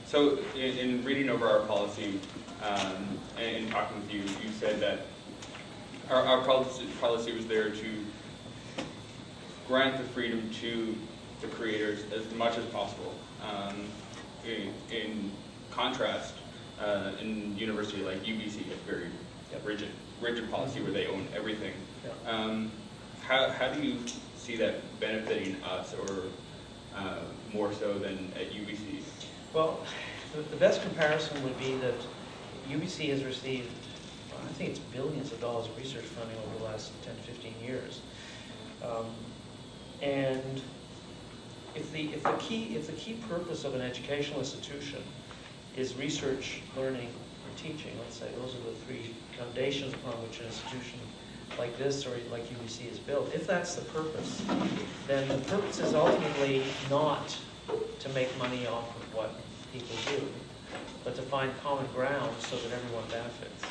So in reading over our policy and talking with you, you said that our policy was there to grant the freedom to the creators as much as possible. In contrast, in university like UBC has very rigid policy where they own everything. How do you see that benefiting us, or more so than at UBC? Well, the best comparison would be that UBC has received, I think it's billions of dollars of research funding over the last 10 to 15 years. And if the key purpose of an educational institution is research, learning, or teaching, let's say those are the three foundations upon which an institution like this or like UBC is built, if that's the purpose, then the purpose is ultimately not to make money off of what people do, but to find common ground so that everyone benefits.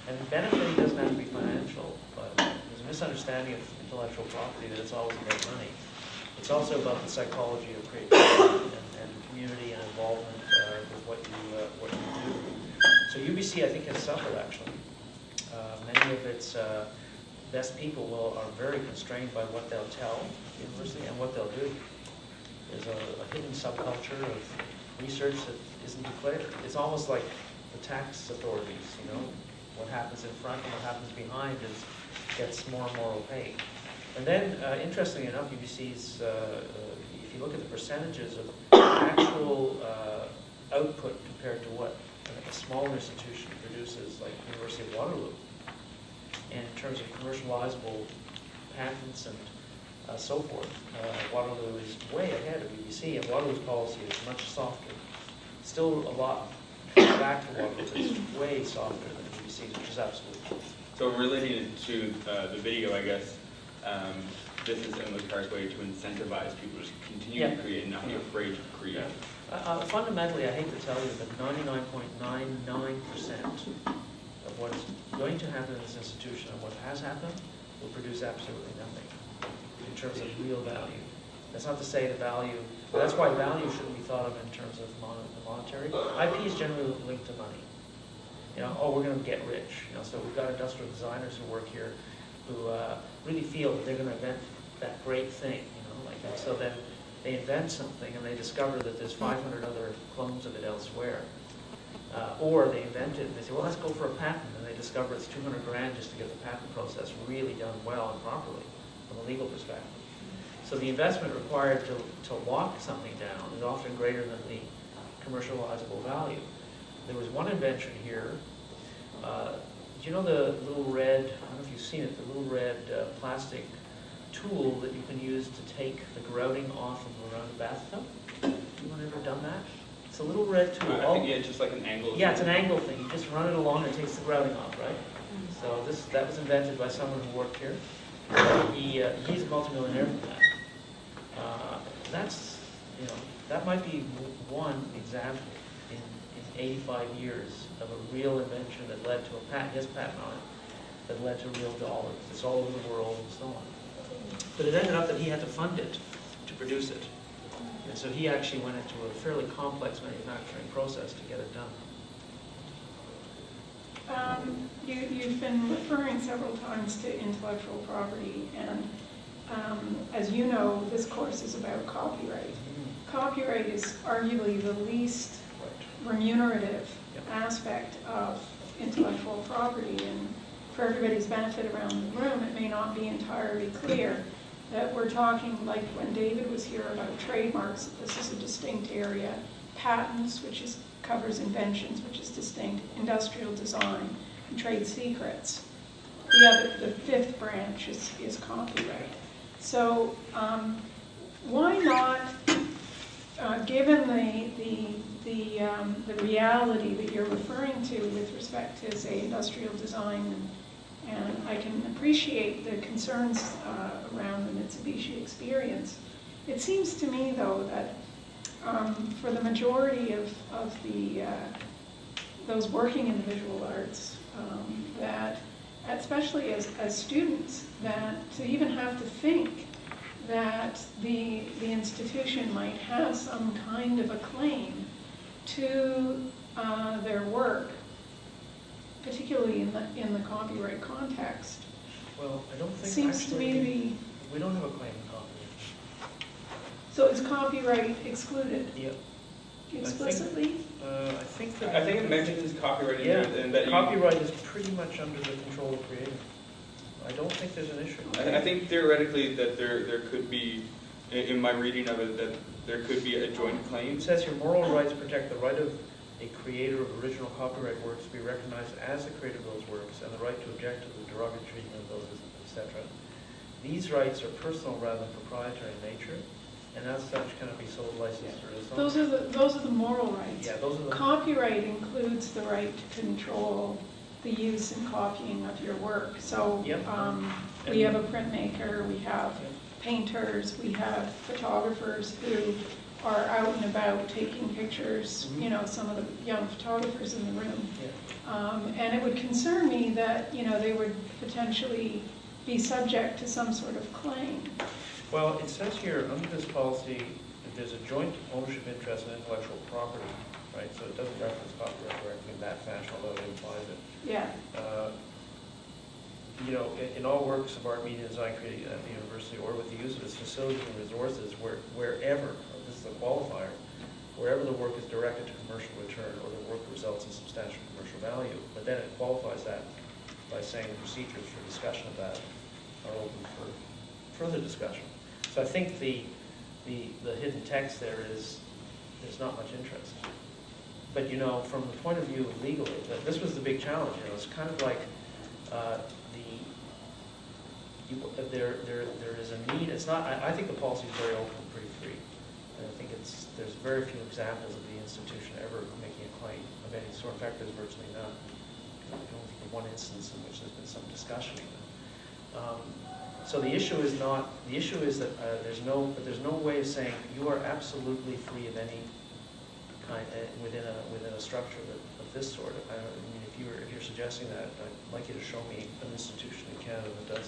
And benefiting doesn't have to be financial, but there's a misunderstanding of intellectual property that it's always about money. It's also about the psychology of creativity and community and involvement with what you do. So UBC, I think, has suffered actually. Many of its best people are very constrained by what they'll tell the university and what they'll do. There's a hidden subculture of research that isn't declared. It's almost like the tax authorities, you know. What happens in front and what happens behind gets more and more opaque. And then, interestingly enough, UBC's, if you look at the percentages of actual output compared to what a smaller institution produces, like University of Waterloo, and in terms of commercializable patents and so forth, Waterloo is way ahead of UBC, and Waterloo's policy is much softer. Still a lot back to Waterloo, but it's way softer than UBC's, which is absolutely true. So relating it to the video, I guess, this is Emily Carr's way to incentivize people to continue to create and not be afraid to create. Fundamentally, I hate to tell you, but 99.99% of what is going to happen in this institution and what has happened will produce absolutely nothing in terms of real value. That's not to say the value, that's why value shouldn't be thought of in terms of monetary. IP is generally linked to money. You know, oh, we're going to get rich. You know, so we've got industrial designers who work here who really feel that they're going to invent that great thing, you know, like that. So then they invent something and they discover that there's 500 other clones of it elsewhere. Or they invent it and they say, well, let's go for a patent, and they discover it's 200 grand just to get the patent process really done well and properly from a legal perspective. So the investment required to lock something down is often greater than the commercializable value. There was one invention here. Do you know the little red, I don't know if you've seen it, the little red plastic tool that you can use to take the grouting off of around the bathtub? Anyone ever done that? It's a little red tool. I think, yeah, just like an angle. Yeah, it's an angle thing. You just run it along and it takes the grouting off, right? So that was invented by someone who worked here. He's a multimillionaire from that. That's, you know, that might be one example in 85 years of a real invention that led to a patent, his patent on it, that led to real dollars. It's all over the world and so on. But it ended up that he had to fund it to produce it. And so he actually went into a fairly complex manufacturing process to get it done. You've been referring several times to intellectual property, and as you know, this course is about copyright. Copyright is arguably the least remunerative aspect of intellectual property, and for everybody's benefit around the room, it may not be entirely clear that we're talking, like when David was here, about trademarks, that this is a distinct area, patents, which covers inventions, which is distinct, industrial design, and trade secrets. The fifth branch is copyright. So why not, given the reality that you're referring to with respect to, say, industrial design, and I can appreciate the concerns around the Mitsubishi experience. It seems to me, though, that for the majority of those working in the visual arts, that especially as students, that to even have to think that the institution might have some kind of a claim to their work, particularly in the copyright context. Well, I don't think Seems to me to be, we don't have a claim in copyright. so is copyright excluded Yeah. explicitly? I think that. I think it mentions copyright Yeah, and that copyright is pretty much under the control of creator. I don't think there's an issue. I think theoretically that there could be, in my reading of it, that there could be a joint claim. It says here, moral rights protect the right of a creator of original copyright works to be recognized as the creator of those works, and the right to object to the derogatory treatment of those, etc. These rights are personal rather than proprietary in nature, and as such cannot be sold, licensed, or disowned. Those are the moral rights. Yeah, those are the. Copyright includes the right to control the use and copying of your work. So Yep. we have a printmaker, we have Yep. painters, we have photographers who are out and about taking pictures, Mhm. you know, some of the young photographers in the room. Yeah. And it would concern me that, you know, they would potentially be subject to some sort of claim. Well, it says here, under this policy, that there's a joint ownership interest in intellectual property, right? So it doesn't reference copyright directly in that fashion, although it implies it. Yeah, You know, in all works of art, media, design created at the university or with the use of its facilities and resources, wherever, this is a qualifier, wherever the work is directed to commercial return or the work results in substantial commercial value. But then it qualifies that by saying the procedures for discussion of that are open for further discussion. So I think the hidden text there is there's not much interest. But you know, from the point of view of legally, this was the big challenge. You know, it's kind of like there is a need. It's not. I think the policy is very open, pretty free, and I think there's very few examples of the institution ever making a claim of any sort. In fact, there's virtually none. I can only think of one instance in which there's been some discussion. So the issue is not. The issue is that there's no way of saying you are absolutely free of any kind within a structure of this sort. I mean, if you're suggesting that, I'd like you to show me an institution in Canada that does.